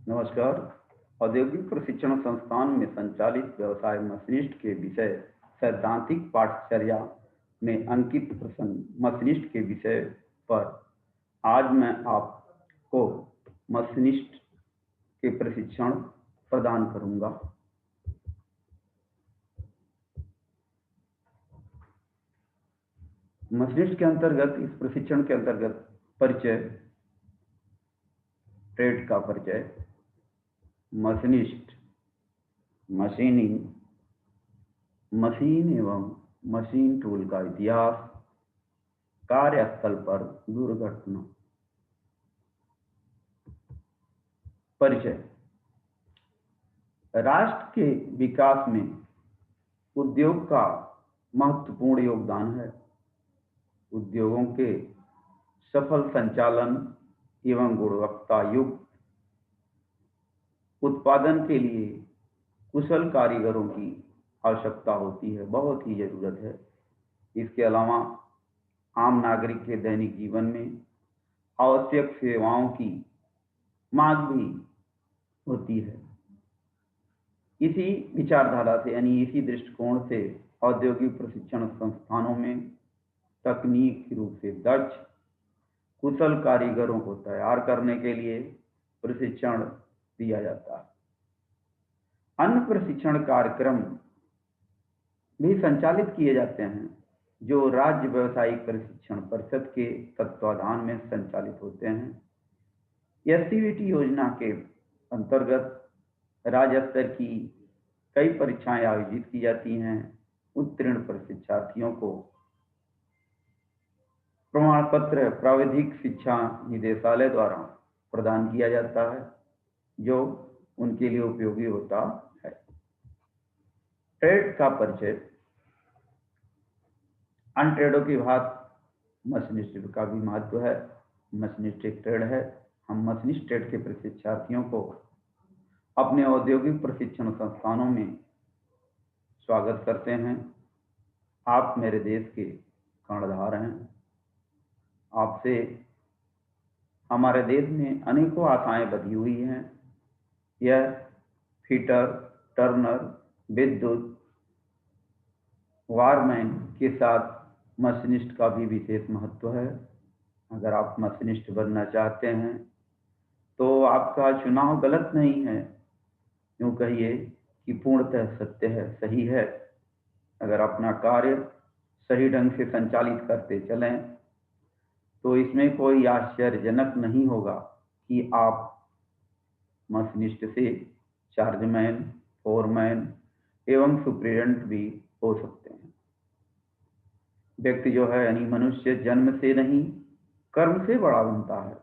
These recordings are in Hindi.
नमस्कार। औद्योगिक प्रशिक्षण संस्थान में संचालित व्यवसाय मशीनिस्ट के विषय सैद्धांतिक पाठचर्या में अंकित प्रसंग मशीनिस्ट के विषय पर आज मैं आपको मशीनिस्ट के प्रशिक्षण प्रदान करूंगा। मशीनिस्ट के अंतर्गत इस प्रशिक्षण के अंतर्गत परिचय, ट्रेड का परिचय, मशीनिस्ट, मशीनिंग, मशीन एवं मशीन टूल का इतिहास, कार्यस्थल पर दुर्घटना। परिचय। राष्ट्र के विकास में उद्योग का महत्वपूर्ण योगदान है। उद्योगों के सफल संचालन एवं गुणवत्ता युक्त उत्पादन के लिए कुशल कारीगरों की आवश्यकता होती है, बहुत ही जरूरत है। इसके अलावा आम नागरिक के दैनिक जीवन में आवश्यक सेवाओं की मांग भी होती है। इसी विचारधारा से यानी इसी दृष्टिकोण से औद्योगिक प्रशिक्षण संस्थानों में तकनीकी रूप से दक्ष कुशल कारीगरों को तैयार करने के लिए प्रशिक्षण दिया जाता है। अन्य प्रशिक्षण कार्यक्रम भी संचालित किए जाते हैं जो राज्य व्यावसायिक प्रशिक्षण परिषद के तत्वाधान में संचालित होते हैं। एससीवीटी योजना के अंतर्गत राज्य स्तर की कई परीक्षाएं आयोजित की जाती हैं। उत्तीर्ण प्रशिक्षार्थियों को प्रमाण पत्र प्राविधिक शिक्षा निदेशालय द्वारा प्रदान किया जाता है जो उनके लिए उपयोगी होता है। ट्रेड का परिचय। अन्य ट्रेडों की बात मशीनिस्ट का भी महत्व है। मशीनिस्ट एक ट्रेड है। हम मशीनिस्ट ट्रेड के प्रशिक्षार्थियों को अपने औद्योगिक प्रशिक्षण संस्थानों में स्वागत करते हैं। आप मेरे देश के कर्णधार हैं। आपसे हमारे देश में अनेकों आशाएं बधी हुई हैं। यह फिटर, टर्नर, विद्युत, वायरमैन के साथ मशीनिस्ट का भी विशेष महत्व है। अगर आप मशीनिस्ट बनना चाहते हैं तो आपका चुनाव गलत नहीं है, यूँ कहिए कि पूर्णतः सत्य है, सही है। अगर अपना कार्य सही ढंग से संचालित करते चलें तो इसमें कोई आश्चर्यजनक नहीं होगा कि आप मशीनिस्ट से चार्जमैन, फोरमैन एवं सुपरिटेंडेंट भी हो सकते हैं। व्यक्ति जो है यानी मनुष्य जन्म से नहीं कर्म से बड़ा बनता है।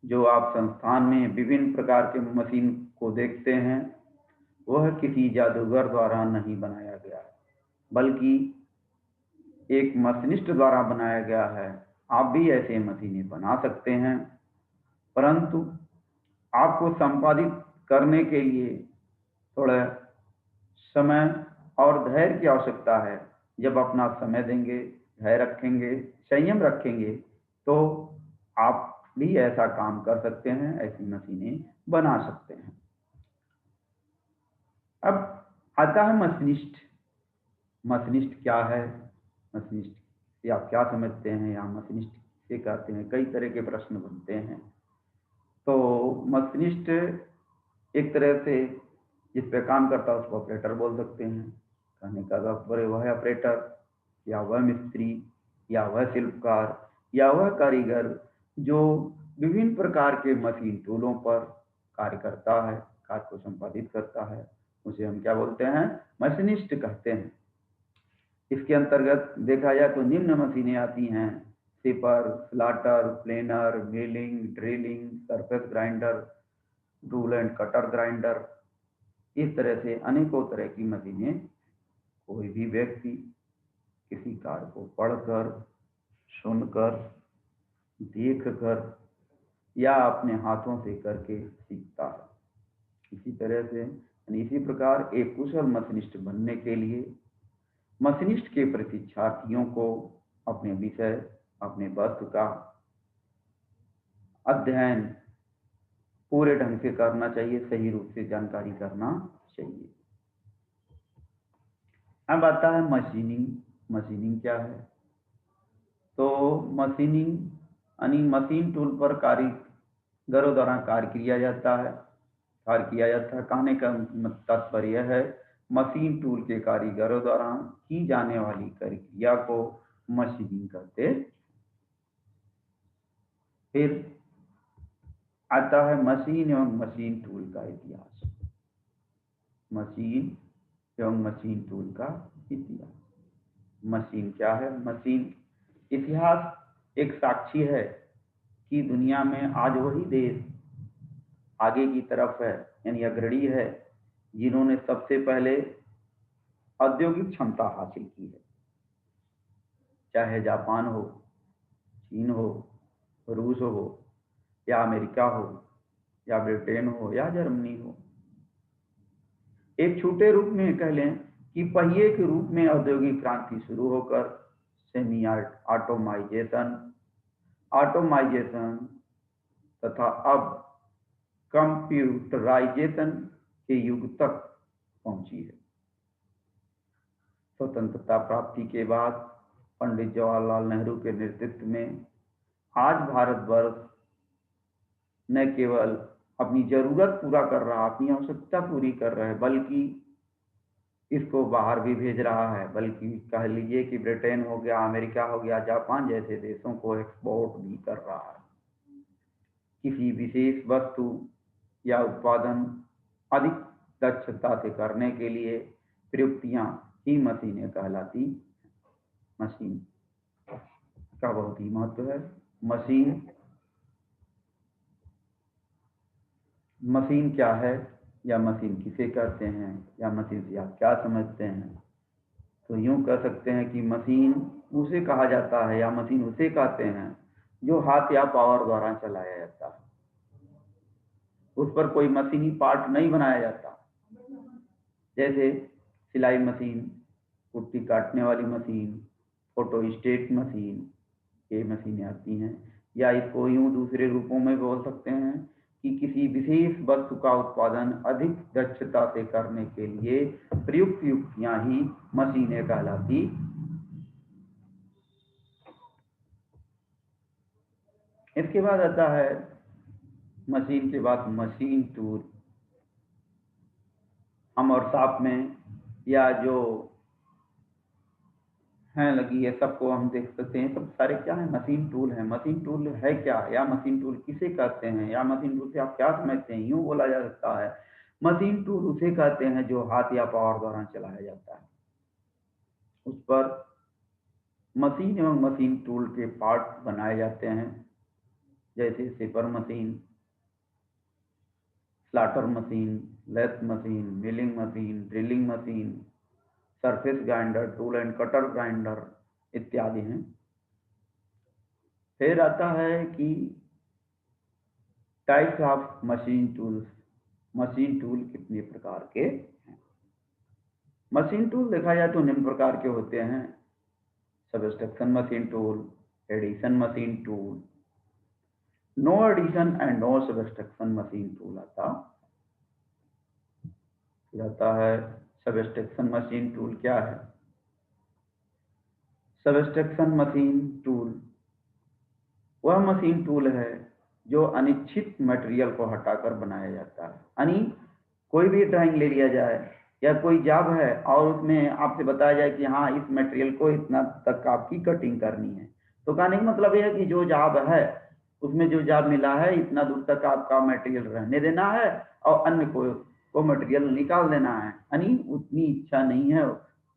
जो आप संस्थान में विभिन्न प्रकार के मशीन को देखते हैं वह किसी जादूगर द्वारा नहीं बनाया गया है, बल्कि एक मशीनिस्ट द्वारा बनाया गया है। आप भी ऐसे मशीनें बना सकते हैं, परंतु आपको संपादित करने के लिए थोड़ा समय और धैर्य की आवश्यकता है। जब अपना समय देंगे, धैर्य रखेंगे, संयम रखेंगे तो आप भी ऐसा काम कर सकते हैं, ऐसी मशीनें बना सकते हैं। अब आता है मशीनिस्ट। मशीनिस्ट क्या है? मशीनिस्ट से आप क्या समझते हैं या मशीनिस्ट से कहते हैं? कई तरह के प्रश्न बनते हैं। तो मशीनिस्ट एक तरह से जिस पे काम करता है उसको ऑपरेटर बोल सकते हैं। कहने का तात्पर्य वह ऑपरेटर या वह मिस्त्री या वह शिल्पकार या वह कारीगर जो विभिन्न प्रकार के मशीन टूलों पर कार्य करता है, कार्य को संपादित करता है, उसे हम क्या बोलते हैं? मशीनिस्ट कहते हैं। इसके अंतर्गत देखा जाए तो निम्न मशीनें आती हैं: sipper, slaughter, planar, milling, drilling, surface grinder, tool and cutter grinder. इस तरह से अनेकों तरह की मशीनें कोई भी व्यक्ति किसी कार्य को पढ़कर, सुनकर, देखकर या अपने हाथों से करके सीखता है। इसी तरह से इसी प्रकार एक कुशल मशीनिस्ट बनने के लिए मशीनिस्ट के प्रशिक्षार्थियों को अपने विषय, अपने वस्तु का अध्ययन पूरे ढंग से करना चाहिए, सही रूप से जानकारी करना चाहिए। अब आता है मशीनिंग। मशीनिंग क्या है? तो मशीनिंग यानी मशीन टूल पर कारीगरों द्वारा कार्य किया जाता है। कहने का तात्पर्य है मशीन टूल के कारीगरों द्वारा की जाने वाली क्रिया को मशीनिंग कहते। फिर आता है मशीन एवं मशीन टूल का इतिहास। मशीन एवं मशीन टूल का इतिहास। मशीन क्या है? मशीन इतिहास एक साक्षी है कि दुनिया में आज वही देश आगे की तरफ है, यानी अग्रणी है, जिन्होंने सबसे पहले औद्योगिक क्षमता हासिल की है। चाहे जापान हो, चीन हो, रूस हो, या अमेरिका हो, या ब्रिटेन हो, या जर्मनी हो। एक छोटे रूप में कह लें कि पहिए के रूप में औद्योगिक क्रांति शुरू होकर सेमी ऑटोमाइजेशन तथा अब कंप्यूटराइजेशन के युग तक पहुंची है। स्वतंत्रता प्राप्ति के बाद पंडित जवाहरलाल नेहरू के नेतृत्व में आज भारतवर्ष न केवल अपनी जरूरत पूरा कर रहा, अपनी आवश्यकता पूरी कर रहा है, बल्कि इसको बाहर भी भेज रहा है। बल्कि कह लीजिए कि ब्रिटेन हो गया, अमेरिका हो गया, जापान जैसे देशों को एक्सपोर्ट भी कर रहा है। किसी विशेष वस्तु या उत्पादन अधिक दक्षता से करने के लिए प्रयुक्तियां ही मशीनें कहलाती। मशीन का बहुत ही महत्व है। मशीन क्या है, या मशीन किसे कहते हैं, या मशीन से आप क्या समझते हैं? तो यूं कह सकते हैं कि मशीन उसे कहा जाता है, या मशीन उसे कहते हैं जो हाथ या पावर द्वारा चलाया जाता है। उस पर कोई मशीनी पार्ट नहीं बनाया जाता। जैसे सिलाई मशीन, कुट्टी काटने वाली मशीन, फोटोस्टेट मशीन, ये मशीनें आती हैं। या इसको यूं दूसरे रूपों में बोल सकते हैं कि किसी विशेष वस्तु का उत्पादन अधिक दक्षता से करने के लिए प्रयुक्त युक्तियां ही मशीनें कहलाती। इसके बाद आता है मशीन के बाद मशीन टूल। हम और साथ में या जो हैं लगी है सबको हम देख सकते हैं, सब सारे क्या है? मशीन टूल है। मशीन टूल है क्या, या मशीन टूल किसे कहते हैं, या मशीन टूल से आप क्या समझते हैं? यूं बोला जा सकता है मशीन टूल उसे कहते हैं जो हाथ या पावर द्वारा चलाया जाता है। उस पर मशीन एवं मशीन टूल के पार्ट बनाए जाते हैं, जैसे shaper machine, slotter machine, lathe machine, milling machine, drilling machine, surface grinder, tool and cutter grinder इत्यादि हैं। फिर आता है कि types of machine tools. Machine tool कितने प्रकार के हैं? मशीन टूल देखा जाए तो निम्न प्रकार के होते हैं: subtraction machine tool, addition machine tool, no addition and no subtraction machine tool आता है। सबट्रैक्शन मशीन टूल क्या है? सबट्रैक्शन मशीन टूल वह मशीन टूल है जो अनिश्चित मटेरियल को हटाकर बनाया जाता है। यानी कोई भी ड्राइंग ले लिया जाए या कोई जॉब है और उसमें आपसे बताया जाए कि हाँ इस मटेरियल को इतना तक आपकी कटिंग करनी है, तो कहने का मतलब यह है कि जो जॉब है उसमें जो जॉब मिला है इतना दूर तक आपका मटेरियल रहने देना है और अन्य को मटेरियल निकाल देना है। यानी उतनी इच्छा नहीं है,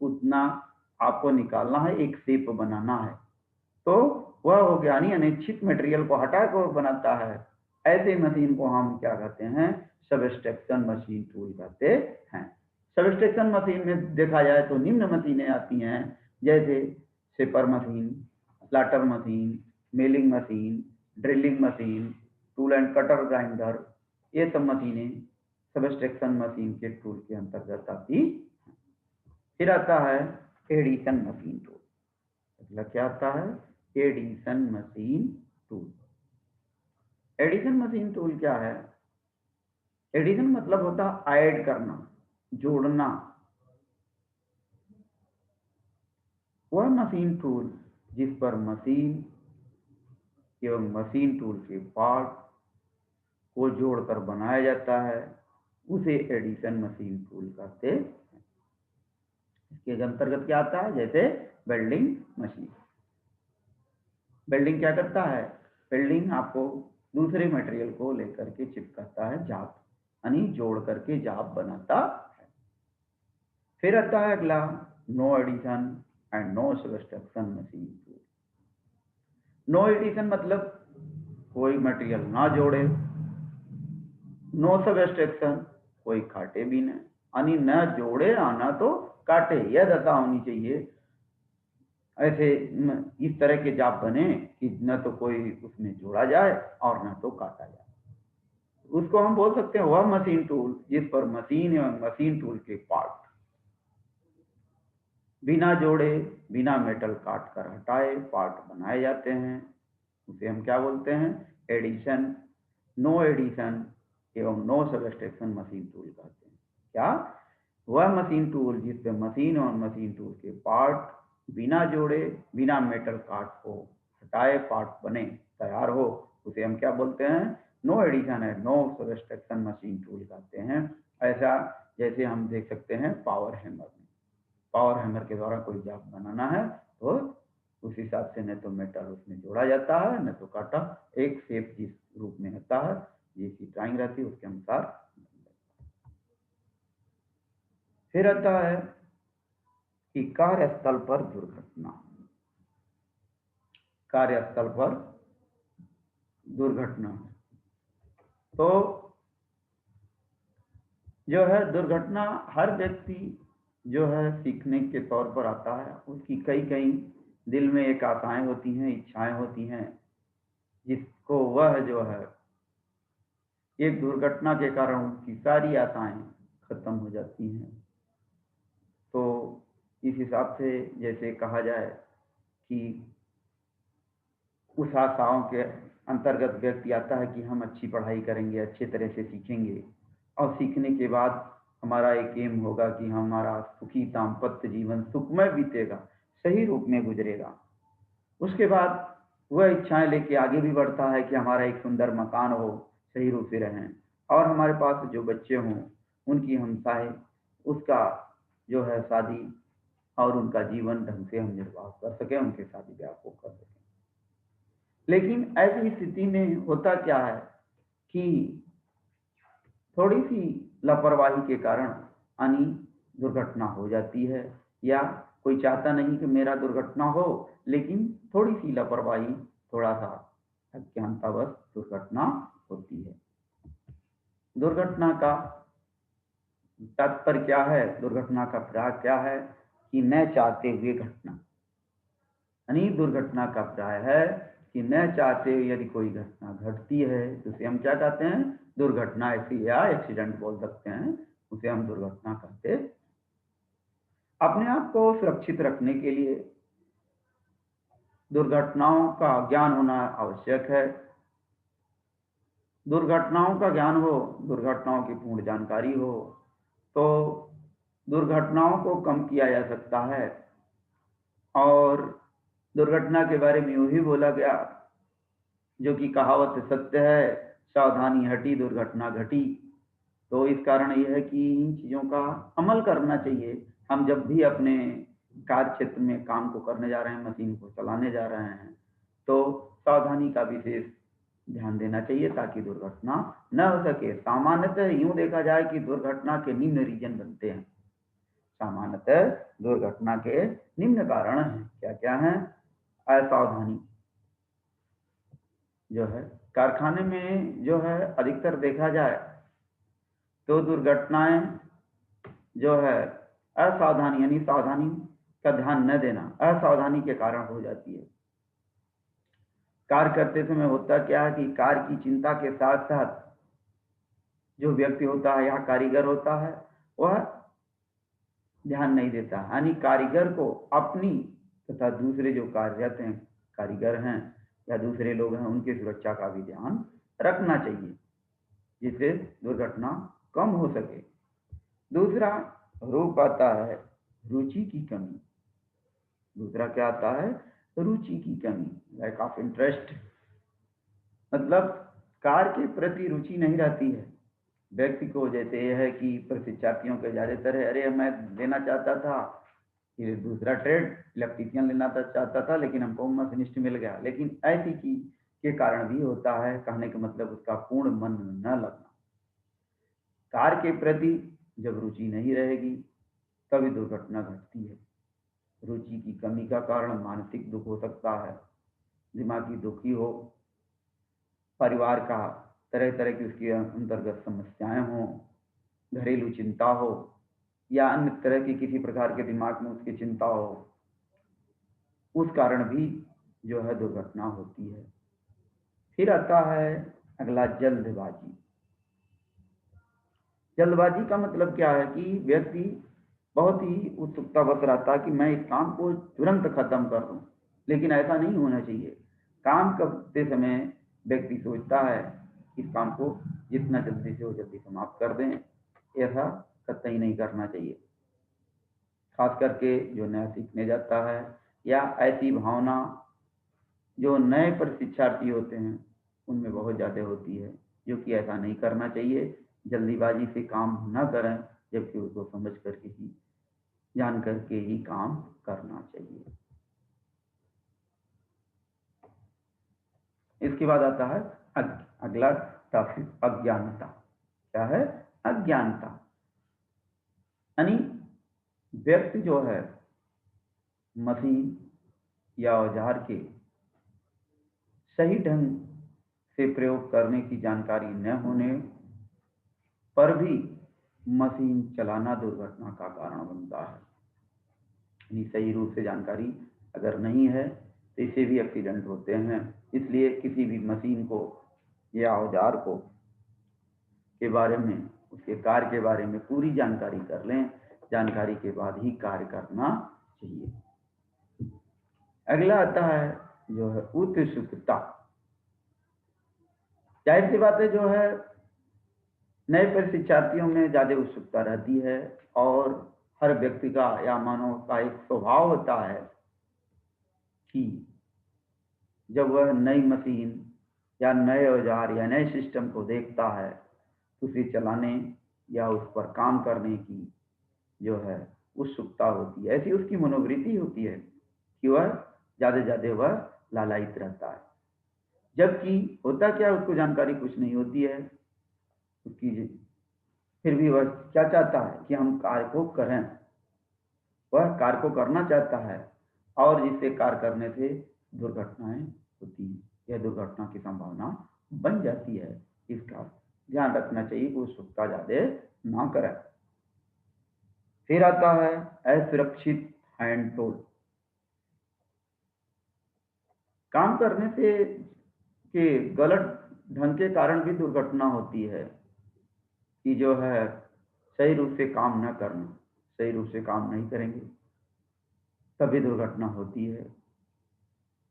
उतना आपको निकालना है, एक शेप बनाना है। तो वह हो गया, यानी अनिश्चित मटेरियल को हटाकर बनाता है। ऐसे मशीन को हम क्या कहते हैं? सबट्रैक्शन मशीन टूल कहते हैं। सबट्रैक्शन मशीन में देखा जाए तो निम्न मशीनें आती हैं, जैसे shaper machine, slotter machine, milling machine, drilling machine, tool and cutter grinder. ये सब मशीनें सबट्रैक्शन मशीन के टूल के अंतर्गत आती। फिर आता है एडिशन मशीन टूल। अगला क्या आता है? Addition machine tool. Addition machine tool क्या है? एडिशन मतलब होता है ऐड करना, जोड़ना। वह मशीन टूल जिस पर मशीन एवं मशीन टूल के पार्ट को जोड़कर बनाया जाता है उसे एडिशन मशीन टूल कहते हैं। इसके अंतर्गत क्या आता है, जैसे वेल्डिंग मशीन। वेल्डिंग क्या करता है, वेल्डिंग आपको दूसरे मटेरियल को लेकर के चिपकाता है, जाप यानी जोड़ करके जाप बनाता है। फिर आता है अगला, no addition and no subtraction machine tool. No addition मतलब कोई मटेरियल ना जोड़े, नो सब्सट्रैक्शन कोई काटे भी नहीं, यानी न जोड़े ना तो काटे, यह दशा होनी चाहिए। ऐसे इस तरह के जाप बने कि न तो कोई उसमें जोड़ा जाए और न तो काटा जाए, उसको हम बोल सकते हैं वह मशीन टूल जिस पर मशीन एवं मशीन टूल के पार्ट बिना जोड़े बिना मेटल काट कर हटाए पार्ट बनाए जाते हैं, उसे हम क्या बोलते हैं, एडिशन। नो एडिशन एवं नो सब्सट्रैक्शन मशीन टूल कहते हैं। क्या, वह मशीन टूल जिस पे मशीन और मशीन टूल के पार्ट बिना जोड़े बिना मेटल काट को हटाए पार्ट बने तैयार हो, उसे हम क्या बोलते हैं, नो एडिशन है नो सब्सट्रैक्शन मशीन टूल कहते हैं। ऐसा जैसे हम देख सकते हैं पावर हैमर में, पावर हैमर के द्वारा कोई जाप बनाना है तो उस हिसाब से न तो मेटल उसमें जोड़ा जाता है न तो काटा, एक शेप जिस रूप में होता है जैसी ड्राइंग रहती है उसके अनुसार। फिर आता है कि कार्यस्थल पर दुर्घटना। कार्यस्थल पर दुर्घटना तो जो है दुर्घटना हर व्यक्ति जो है सीखने के तौर पर आता है, उसकी कई कई दिल में एक आशाएं होती हैं, इच्छाएं होती हैं, जिसको वह जो है एक दुर्घटना के कारण उसकी सारी आशाएं खत्म हो जाती हैं। तो इस हिसाब से जैसे कहा जाए कि उस आशाओं के अंतर्गत व्यक्ति आता है कि हम अच्छी पढ़ाई करेंगे, अच्छे तरह से सीखेंगे और सीखने के बाद हमारा एक एम होगा कि हमारा सुखी दाम्पत्य जीवन सुखमय बीतेगा, सही रूप में गुजरेगा। उसके बाद वह इच्छाएं लेके आगे भी बढ़ता है कि हमारा एक सुंदर मकान हो, सही रूप से रहें और हमारे पास जो बच्चे हों उनकी हम चाहे उसका जो है शादी और उनका जीवन ढंग से हम निर्वाह कर सकें, उनके शादी ब्याह को कर सकें। लेकिन ऐसी स्थिति में होता क्या है कि थोड़ी सी लापरवाही के कारण यानी दुर्घटना हो जाती है, या कोई चाहता नहीं कि मेरा दुर्घटना हो, लेकिन थोड़ी सी लापरवाही, थोड़ा सा अज्ञानतावश दुर्घटना होती है। दुर्घटना का तात्पर्य क्या है, दुर्घटना का प्रयास क्या है कि न चाहते हुए घटना, यानी दुर्घटना का प्राय है कि न चाहते हुए यदि कोई घटना घटती है तो उसे हम क्या कहते हैं, दुर्घटना, ऐसी या एक्सीडेंट बोल सकते हैं, उसे हम दुर्घटना कहते हैं। अपने आप को सुरक्षित रखने के लिए दुर्घटनाओं का ज्ञान होना आवश्यक है। दुर्घटनाओं का ज्ञान हो, दुर्घटनाओं की पूर्ण जानकारी हो तो दुर्घटनाओं को कम किया जा सकता है। और दुर्घटना के बारे में यूं ही बोला गया, जो कि कहावत सत्य है, सावधानी हटी दुर्घटना घटी। तो इस कारण यह है कि इन चीज़ों का अमल करना चाहिए। हम जब भी अपने कार्य क्षेत्र में काम को करने जा रहे हैं, मशीन को चलाने जा रहे हैं, तो सावधानी का विशेष ध्यान देना चाहिए ताकि दुर्घटना न हो सके। सामान्यतः यूं देखा जाए कि दुर्घटना के निम्न रीजन बनते हैं, सामान्यतः दुर्घटना के निम्न कारण हैं, क्या क्या हैं, असावधानी जो है कारखाने में जो है अधिकतर देखा जाए तो दुर्घटनाएं जो है असावधानी यानी सावधानी का ध्यान न देना, असावधानी के कारण हो जाती है। कार्य करते समय होता क्या है कि कार्य की चिंता के साथ साथ जो व्यक्ति होता है या कारीगर होता है वह ध्यान नहीं देता, यानी कारीगर को अपनी तथा दूसरे जो कार्यरत हैं कारीगर हैं या दूसरे लोग हैं उनकी सुरक्षा का भी ध्यान रखना चाहिए, जिससे दुर्घटना कम हो सके। दूसरा रूप आता है रुचि की कमी। दूसरा क्या आता है? रुचि की कमी, लैक ऑफ इंटरेस्ट। मतलब कार के प्रति रुचि नहीं रहती है व्यक्ति को। जैसे यह है कि प्रशिक्षार्थियों के ज़्यादातर है, अरे मैं लेना चाहता था फिर दूसरा ट्रेड इलेक्ट्रीशियन लेना चाहता था, लेकिन हमको मशीनिस्ट मिल गया। लेकिन ऐसी की के कारण भी होता है, कहने का मतलब उसका पूर्ण मन न लगना। कार के प्रति जब रुचि नहीं रहेगी तभी दुर्घटना घटती है। रुचि की कमी का कारण मानसिक दुख हो सकता है, दिमागी दुखी हो, परिवार का तरह तरह की उसके अंतर्गत समस्याएं हों, घरेलू चिंता हो, या अन्य तरह की किसी प्रकार के दिमाग में उसकी चिंता हो, उस कारण भी जो है दुर्घटना होती है। फिर आता है अगला जल्दबाजी। जल्दबाजी का मतलब क्या है कि व्यक्ति बहुत ही उत्सुकतावश रहता है कि मैं इस काम को तुरंत खत्म कर दूं, लेकिन ऐसा नहीं होना चाहिए। काम करते समय व्यक्ति सोचता है इस काम को जितना जल्दी से हो जल्दी समाप्त कर दें, ऐसा कतई नहीं करना चाहिए। खास करके जो नया सीखने जाता है, या ऐसी भावना जो नए प्रशिक्षार्थी होते हैं उनमें बहुत ज़्यादा होती है, जो कि ऐसा नहीं करना चाहिए। जल्दीबाजी से काम न करें, जबकि उसको समझ करके ही जान करके ही काम करना चाहिए। इसके बाद आता है अगला टॉपिक अज्ञानता। क्या है? अज्ञानता। यानी व्यक्ति जो है मशीन या औजार के सही ढंग से प्रयोग करने की जानकारी न होने पर भी मशीन चलाना दुर्घटना का कारण बनता है। यानी सही रूप से जानकारी अगर नहीं है तो इससे भी एक्सीडेंट होते हैं। इसलिए किसी भी मशीन को या औजार को के बारे में, उसके कार्य के बारे में पूरी जानकारी कर लें। जानकारी के बाद ही कार्य करना चाहिए। अगला आता है जो है उत्सुकता। जाहिर सी बात है, जो है नए प्रशिक्षार्थियों में ज़्यादा उत्सुकता रहती है, और हर व्यक्ति का या मानव का एक स्वभाव होता है कि जब वह नई मशीन या नए औजार या नए सिस्टम को देखता है तो उसे चलाने या उस पर काम करने की जो है उत्सुकता होती है। ऐसी उसकी मनोवृत्ति होती है कि वह ज़्यादा से ज़्यादा वह लालायित रहता है। जबकि होता क्या, उसको जानकारी कुछ नहीं होती है उसकी, फिर भी वह क्या चाहता है कि हम कार्य को करें। वह कार्य को करना चाहता है, और जिससे कार्य करने से दुर्घटनाएं होती हैं, यह दुर्घटना की संभावना बन जाती है। इसका ध्यान रखना चाहिए कि उत्सुकता ज़्यादा ना करें। फिर आता है असुरक्षित हैंड टूल। काम करने से के गलत ढंग के कारण भी दुर्घटना होती है, कि जो है सही रूप से काम न करना, सही रूप से काम नहीं करेंगे तभी दुर्घटना होती है।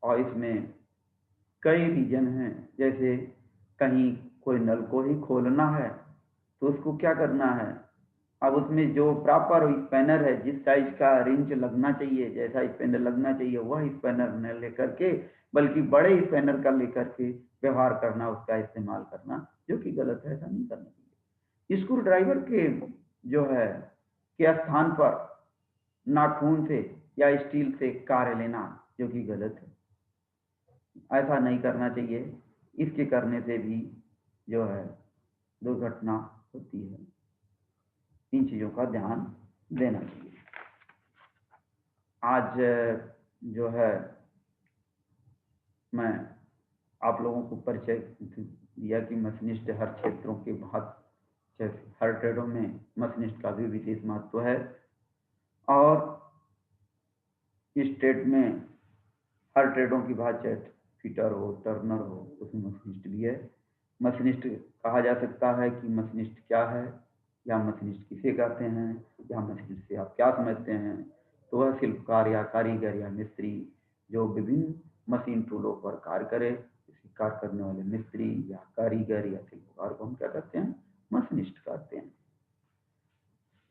और इसमें कई रीजन हैं। जैसे कहीं कोई नल को ही खोलना है तो उसको क्या करना है, अब उसमें जो प्रॉपर स्पैनर है, जिस साइज का रिंच लगना चाहिए, जैसा स्पैनर लगना चाहिए, वह स्पैनर न लेकर के बल्कि बड़े स्पैनर का लेकर के व्यवहार करना, उसका इस्तेमाल करना, जो कि गलत है। ऐसा नहीं करना चाहिए। स्क्रू ड्राइवर के जो है के स्थान पर नाखून से या स्टील से कार्य लेना, जो कि गलत है। ऐसा नहीं करना चाहिए। इसके करने से भी जो है दुर्घटना होती है। इन चीज़ों का ध्यान देना चाहिए। आज जो है मैं आप लोगों को परिचय दिया कि मशीनिस्ट हर क्षेत्रों के बहुत, जैसे हर ट्रेडों में मशीनिस्ट का भी विशेष महत्व है, और इस ट्रेड में हर ट्रेडों की बात, चाहे फिटर हो, टर्नर हो, उसमें मशीनिस्ट भी है। मशीनिस्ट कहा जा सकता है कि मशीनिस्ट क्या है, या मशीनिस्ट किसे कहते हैं, या मशीनिस्ट से आप क्या समझते हैं। तो वह शिल्पकार या कारीगर या मिस्त्री जो विभिन्न मशीन टूलों पर कार्य करे, कार्य करने वाले मिस्त्री या कारीगर या शिल्पकार को हम क्या कहते हैं? मशीनिस्ट कहते हैं।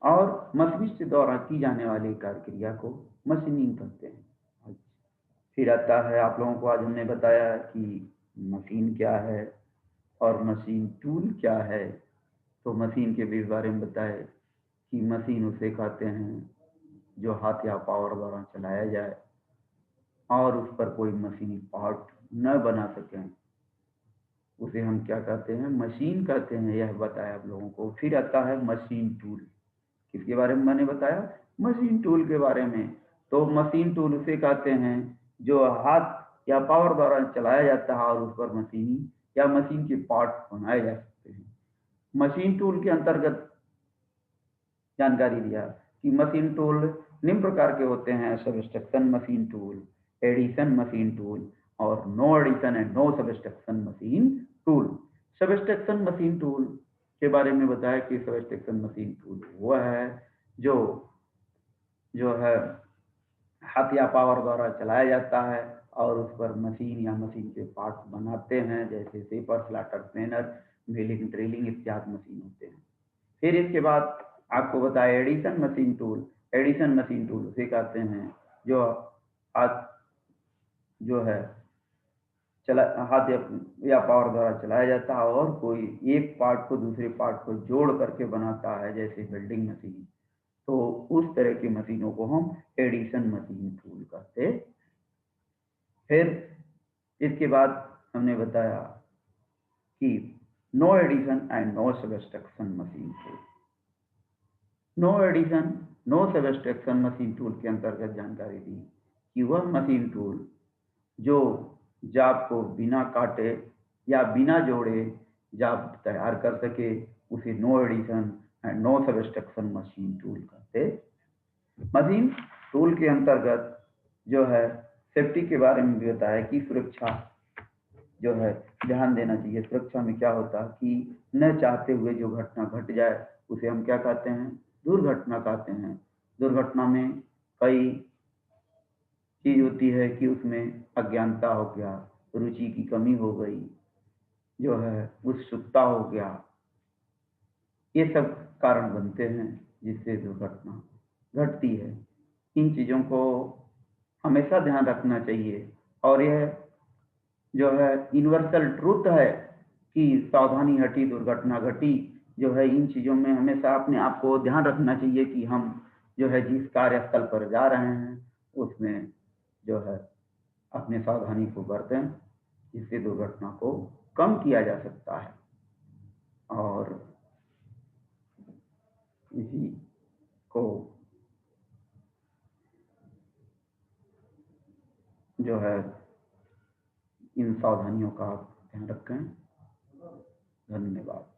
और मशीनिस्ट द्वारा की जाने वाली कार्य क्रिया को मशीनिंग कहते हैं। फिर आता है, आप लोगों को आज हमने बताया कि मशीन क्या है और मशीन टूल क्या है। तो मशीन के भी बारे में बताए कि मशीन उसे कहते हैं जो हाथ या पावर द्वारा चलाया जाए और उस पर कोई मशीनी पार्ट न बना सकें, उसे हम क्या कहते हैं? मशीन कहते हैं। यह बताया आप लोगों को। फिर आता है मशीन टूल। किसके बारे में मैंने बताया? मशीन टूल के बारे में। तो मशीन टूल उसे कहते हैं जो हाथ या पावर द्वारा चलाया जाता है और उस पर मशीनी या मशीन के पार्ट बनाए जा सकते हैं। मशीन टूल के अंतर्गत जानकारी दिया कि मशीन टूल निम्न प्रकार के होते हैं: subtraction machine tool, addition machine tool और no addition and no subtraction machine tool. Subtraction machine tool के बारे में बताया कि सबस्ट्रक्शन मशीन टूल वह है जो है हाथ या पावर द्वारा चलाया जाता है और उस पर मशीन या मशीन के पार्ट बनाते हैं, जैसे shaper, slotter, planer, milling, drilling इत्यादि मशीन होते हैं। फिर इसके बाद आपको बताया addition machine tool. Addition machine tool उसे कहते हैं जो हाथ या पावर द्वारा चलाया जाता है और कोई एक पार्ट को दूसरे पार्ट को जोड़ करके बनाता है, जैसे वेल्डिंग मशीन। तो उस तरह की मशीनों को हम एडिशन मशीन टूल कहते हैं। फिर इसके बाद हमने बताया कि no addition and no subtraction machine tool. No addition no subtraction machine tool के अंतर्गत जानकारी दी कि वह मशीन टूल जो जाब को बिना काटे या बिना जोड़े जाब तैयार कर सके, उसे no addition and no subtraction machine tool कहते। मशीन टूल के अंतर्गत जो है सेफ्टी के बारे में भी बताया कि सुरक्षा जो है ध्यान देना चाहिए। सुरक्षा में क्या होता है कि न चाहते हुए जो घटना घट जाए उसे हम क्या कहते हैं? दुर्घटना कहते हैं। दुर्घटना में कई चीज होती है कि उसमें अज्ञानता हो गया, रुचि की कमी हो गई, जो है उत्सुकता हो गया, ये सब कारण बनते हैं जिससे दुर्घटना घटती है। इन चीज़ों को हमेशा ध्यान रखना चाहिए और यह जो है यूनिवर्सल ट्रूथ है कि सावधानी हटी दुर्घटना घटी। जो है इन चीज़ों में हमेशा अपने आप को ध्यान रखना चाहिए कि हम जो है जिस कार्यस्थल पर जा रहे हैं उसमें जो है अपने सावधानी को बरतें, जिससे दुर्घटना को कम किया जा सकता है। और इसी को जो है इन सावधानियों का ध्यान रखें। धन्यवाद।